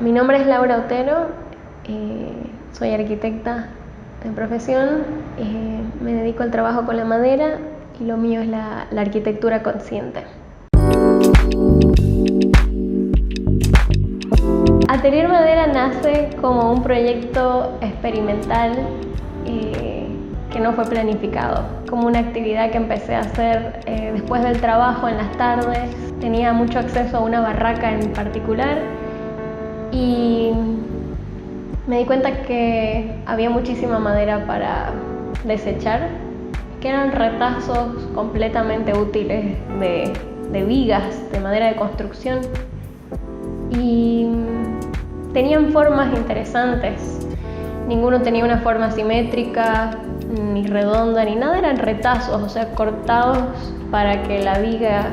Mi nombre es Laura Otero, soy arquitecta de profesión, me dedico al trabajo con la madera y lo mío es la arquitectura consciente. Atelier Madera nace como un proyecto experimental que no fue planificado, como una actividad que empecé a hacer después del trabajo en las tardes. Tenía mucho acceso a una barraca en particular y me di cuenta que había muchísima madera para desechar, que eran retazos completamente útiles de vigas, de madera de construcción, y tenían formas interesantes. Ninguno tenía una forma simétrica, ni redonda, ni nada, eran retazos, o sea, cortados para que la viga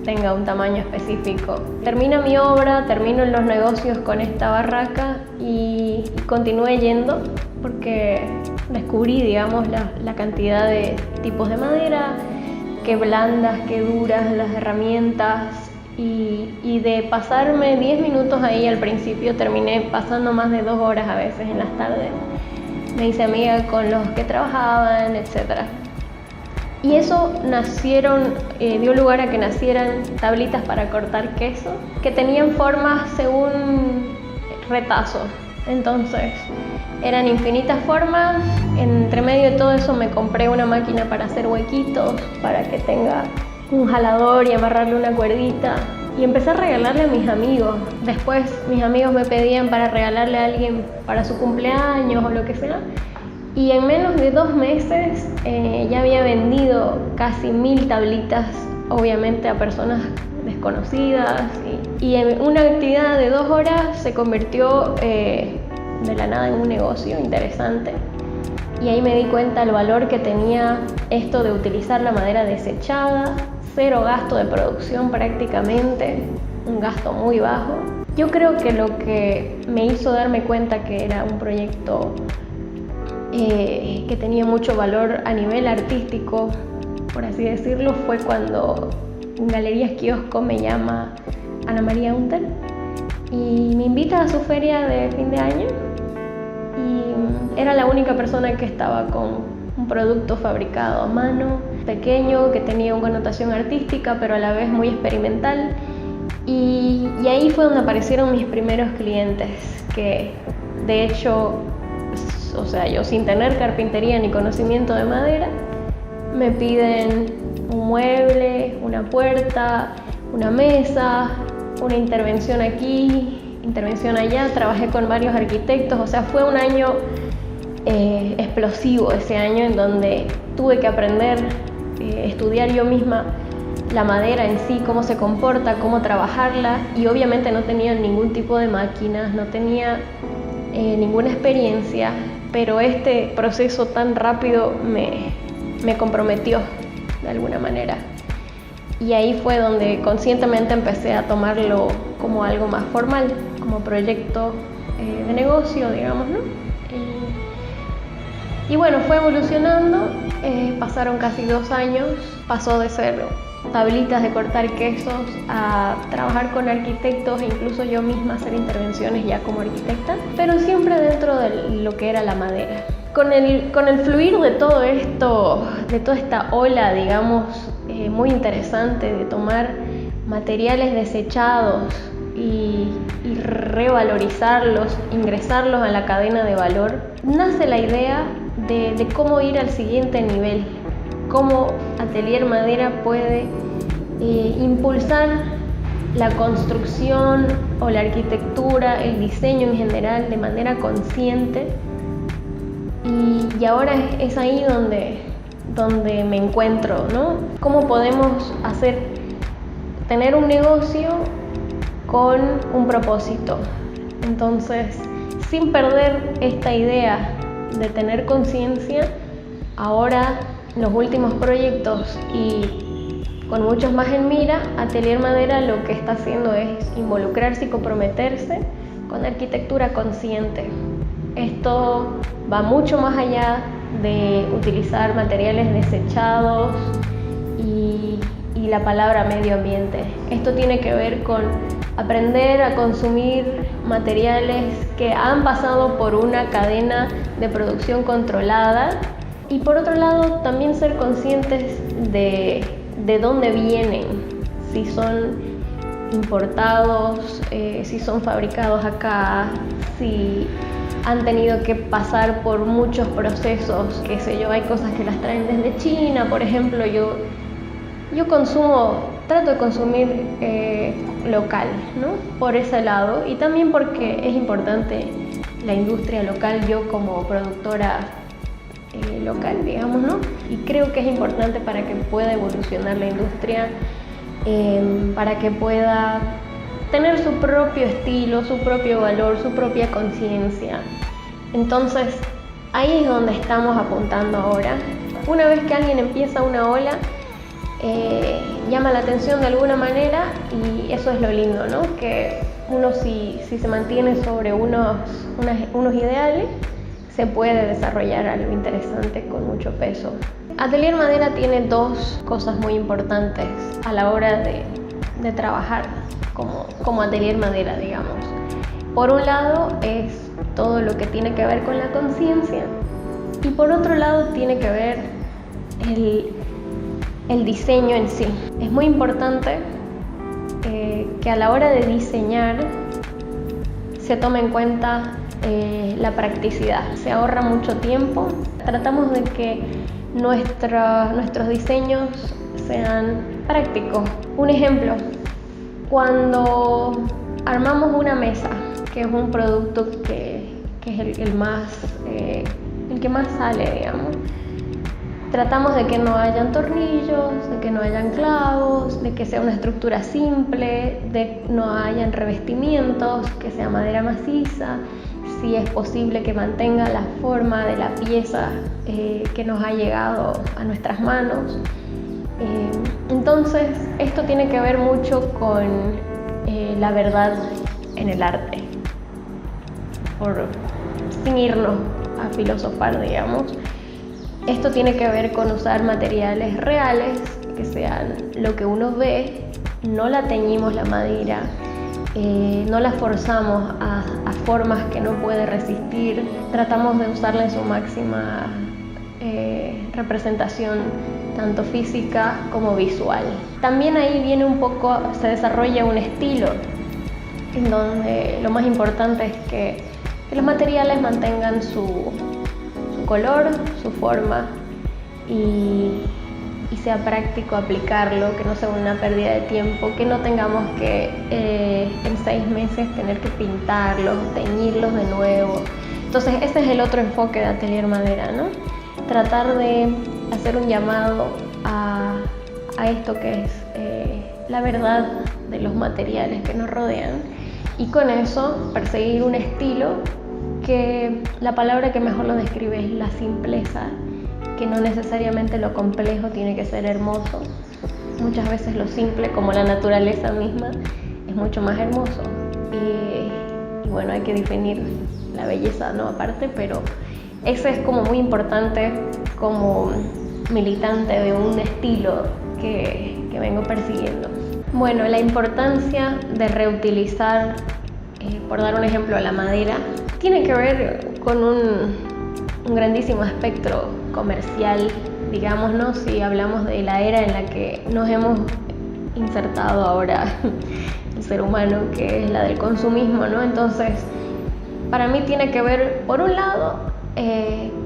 tenga un tamaño específico. Termina mi obra, termino en los negocios con esta barraca y continué yendo porque descubrí, digamos, la cantidad de tipos de madera, qué blandas, qué duras las herramientas, y de pasarme 10 minutos ahí al principio terminé pasando más de 2 horas a veces en las tardes. Me hice amiga con los que trabajaban, etc. Y eso dio lugar a que nacieran tablitas para cortar queso, que tenían formas según retazos. Entonces, eran infinitas formas. Entre medio de todo eso me compré una máquina para hacer huequitos, para que tenga un jalador y amarrarle una cuerdita. Y empecé a regalarle a mis amigos. Después mis amigos me pedían para regalarle a alguien para su cumpleaños o lo que sea. Y en menos de 2 meses ya había vendido casi 1000 tablitas, obviamente a personas desconocidas. Y en una actividad de 2 horas se convirtió de la nada en un negocio interesante. Y ahí me di cuenta del valor que tenía esto de utilizar la madera desechada, 0 gasto de producción prácticamente, un gasto muy bajo. Yo creo que lo que me hizo darme cuenta que era un proyecto que tenía mucho valor a nivel artístico, por así decirlo, fue cuando Galerías Kiosco me llama Ana María Unter y me invita a su feria de fin de año, y era la única persona que estaba con un producto fabricado a mano, pequeño, que tenía una connotación artística pero a la vez muy experimental, y ahí fue donde aparecieron mis primeros clientes, que de hecho, o sea, yo sin tener carpintería ni conocimiento de madera, me piden un mueble, una puerta, una mesa, una intervención aquí, intervención allá. Trabajé con varios arquitectos, o sea, fue un año explosivo ese año en donde tuve que aprender, estudiar yo misma la madera en sí, cómo se comporta, cómo trabajarla, y obviamente no tenía ningún tipo de máquinas, no tenía ninguna experiencia, pero este proceso tan rápido me comprometió de alguna manera. Y ahí fue donde conscientemente empecé a tomarlo como algo más formal, como proyecto de negocio, digamos, ¿no? Y bueno, fue evolucionando, pasaron casi 2 años, pasó de ser tablitas de cortar quesos a trabajar con arquitectos e incluso yo misma hacer intervenciones ya como arquitecta, pero siempre dentro de lo que era la madera. Con el fluir de todo esto, de toda esta ola, digamos, muy interesante de tomar materiales desechados y revalorizarlos, ingresarlos a la cadena de valor, nace la idea de cómo ir al siguiente nivel, cómo Atelier Madera puede impulsar la construcción o la arquitectura, el diseño en general de manera consciente. Y ahora es ahí donde me encuentro, ¿no? ¿Cómo podemos tener un negocio con un propósito? Entonces, sin perder esta idea de tener conciencia, ahora los últimos proyectos y con muchos más en mira, Atelier Madera lo que está haciendo es involucrarse y comprometerse con arquitectura consciente. Esto va mucho más allá de utilizar materiales desechados y la palabra medio ambiente. Esto tiene que ver con aprender a consumir materiales que han pasado por una cadena de producción controlada, y por otro lado también ser conscientes de dónde vienen, si son importados, si son fabricados acá, si han tenido que pasar por muchos procesos, qué sé yo, hay cosas que las traen desde China, por ejemplo. Yo trato de consumir local, ¿no? Por ese lado, y también porque es importante la industria local, yo como productora local, digamos, ¿no? Y creo que es importante para que pueda evolucionar la industria, para que pueda tener su propio estilo, su propio valor, su propia conciencia. Entonces, ahí es donde estamos apuntando ahora. Una vez que alguien empieza una ola, llama la atención de alguna manera, y eso es lo lindo, ¿no? Que uno si se mantiene sobre unos ideales, se puede desarrollar algo interesante con mucho peso. Atelier Madera tiene dos cosas muy importantes a la hora de trabajar como Atelier Madera, digamos. Por un lado es todo lo que tiene que ver con la conciencia, y por otro lado tiene que ver el diseño en sí. Es muy importante que a la hora de diseñar se tome en cuenta la practicidad. Se ahorra mucho tiempo. Tratamos de que nuestros diseños sean prácticos. Un ejemplo, cuando armamos una mesa, que es un producto que es el que más sale, digamos, tratamos de que no hayan tornillos, de que no hayan clavos, de que sea una estructura simple, de que no hayan revestimientos, que sea madera maciza, si es posible que mantenga la forma de la pieza que nos ha llegado a nuestras manos. Entonces, esto tiene que ver mucho con la verdad en el arte, sin irnos a filosofar, digamos. Esto tiene que ver con usar materiales reales, que sean lo que uno ve, no la teñimos la madera, no la forzamos a formas que no puede resistir, tratamos de usarla en su máxima representación, tanto física como visual. También ahí viene se desarrolla un estilo, en donde lo más importante es que los materiales mantengan su color, su forma, y sea práctico aplicarlo, que no sea una pérdida de tiempo, que no tengamos que en 6 meses tener que pintarlos, teñirlos de nuevo. Entonces ese es el otro enfoque de Atelier Madera, ¿no? Tratar de hacer un llamado a esto que es la verdad de los materiales que nos rodean, y con eso perseguir un estilo que la palabra que mejor lo describe es la simpleza, que no necesariamente lo complejo tiene que ser hermoso. Muchas veces lo simple, como la naturaleza misma, es mucho más hermoso. Y bueno, hay que definir la belleza, ¿no? Aparte, pero eso es como muy importante como militante de un estilo que vengo persiguiendo. Bueno, la importancia de reutilizar, por dar un ejemplo, la madera, tiene que ver con un grandísimo espectro comercial, digamos, ¿no? Si hablamos de la era en la que nos hemos insertado ahora el ser humano, que es la del consumismo, ¿no? Entonces, para mí tiene que ver, por un lado,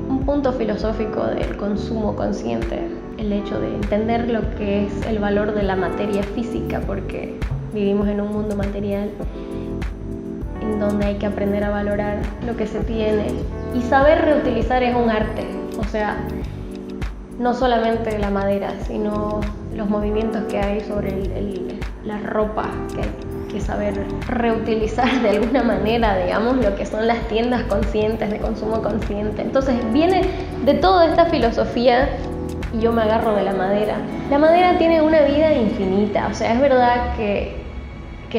un punto filosófico del consumo consciente, el hecho de entender lo que es el valor de la materia física, porque vivimos en un mundo material en donde hay que aprender a valorar lo que se tiene, y saber reutilizar es un arte. O sea, no solamente la madera, sino los movimientos que hay sobre la ropa, que hay que saber reutilizar de alguna manera, digamos, lo que son las tiendas conscientes, de consumo consciente. Entonces viene de toda esta filosofía, y yo me agarro de la madera. La madera tiene una vida infinita, o sea, es verdad que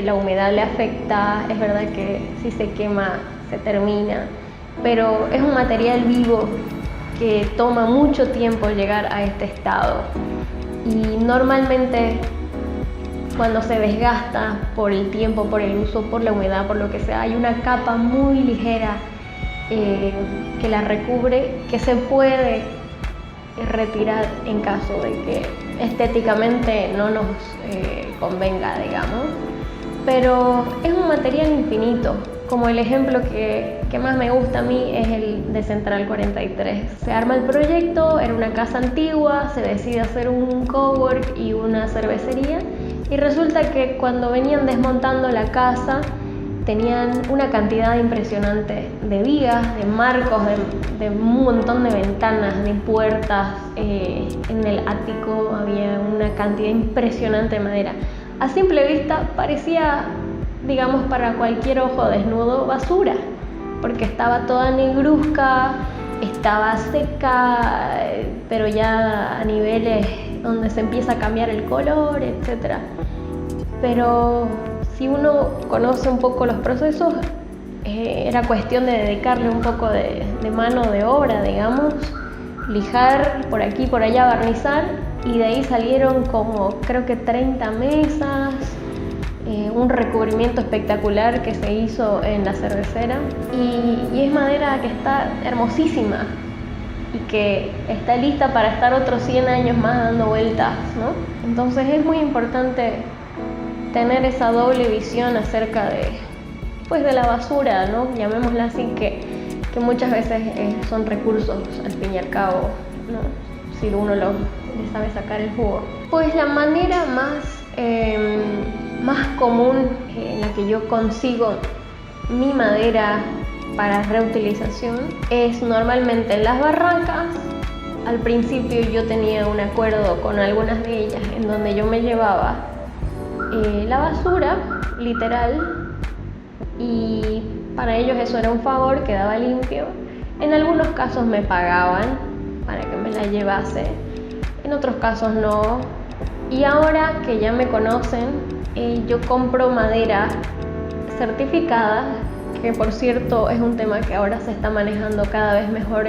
la humedad le afecta, es verdad que si se quema se termina, pero es un material vivo que toma mucho tiempo llegar a este estado, y normalmente cuando se desgasta por el tiempo, por el uso, por la humedad, por lo que sea, hay una capa muy ligera que la recubre, que se puede retirar en caso de que estéticamente no nos convenga, digamos. Pero es un material infinito. Como el ejemplo que más me gusta a mí es el de Central 43. Se arma el proyecto, era una casa antigua, se decide hacer un cowork y una cervecería, y resulta que cuando venían desmontando la casa tenían una cantidad impresionante de vigas, de marcos, de un montón de ventanas, de puertas. En el ático había una cantidad impresionante de madera. A simple vista parecía, digamos, para cualquier ojo desnudo, basura, porque estaba toda negruzca, estaba seca, pero ya a niveles donde se empieza a cambiar el color, etc. Pero si uno conoce un poco los procesos, era cuestión de dedicarle un poco de mano de obra, digamos, lijar por aquí, por allá, barnizar, y de ahí salieron como creo que 30 mesas, un recubrimiento espectacular que se hizo en la cervecera, y es madera que está hermosísima y que está lista para estar otros 100 años más dando vueltas, ¿no? Entonces es muy importante tener esa doble visión acerca de la basura, ¿no? Llamémosla así, que muchas veces son recursos al fin y al cabo, ¿no? Si uno le sabe sacar el jugo. Pues la manera más común en la que yo consigo mi madera para reutilización es normalmente en las barracas. Al principio yo tenía un acuerdo con algunas de ellas en donde yo me llevaba la basura, literal, y para ellos eso era un favor, quedaba limpio. En algunos casos me pagaban para que me la llevase, en otros casos no. Y ahora que ya me conocen, yo compro madera certificada, que por cierto es un tema que ahora se está manejando cada vez mejor,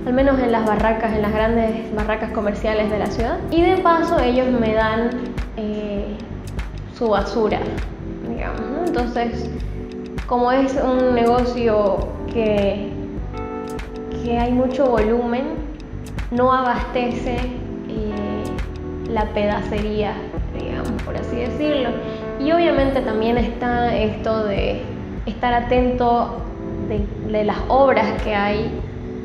al menos en las barracas, en las grandes barracas comerciales de la ciudad. Y de paso ellos me dan su basura, digamos, ¿no? Entonces, como es un negocio que hay mucho volumen, no abastece la pedacería, digamos, por así decirlo. Y obviamente también está esto de estar atento de las obras que hay,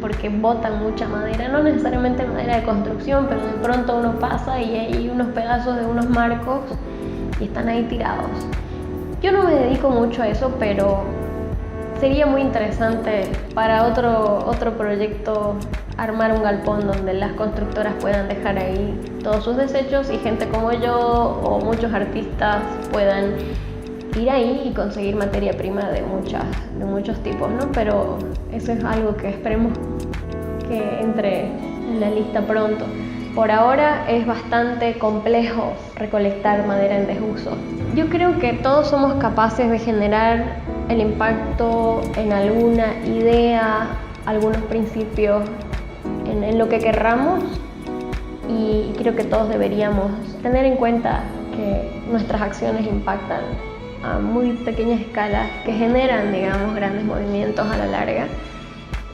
porque botan mucha madera, no necesariamente madera de construcción, pero de pronto uno pasa y hay unos pedazos de unos marcos y están ahí tirados. Yo no me dedico mucho a eso, pero sería muy interesante para otro proyecto armar un galpón donde las constructoras puedan dejar ahí todos sus desechos y gente como yo o muchos artistas puedan ir ahí y conseguir materia prima de muchos tipos, ¿no? Pero eso es algo que esperemos que entre en la lista pronto. Por ahora es bastante complejo recolectar madera en desuso. Yo creo que todos somos capaces de generar el impacto en alguna idea, algunos principios, en lo que querramos, y creo que todos deberíamos tener en cuenta que nuestras acciones impactan a muy pequeña escala, que generan, digamos, grandes movimientos a la larga.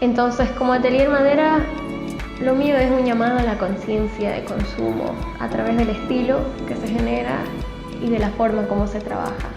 Entonces, como Atelier Madera, lo mío es un llamado a la conciencia de consumo a través del estilo que se genera y de la forma como se trabaja.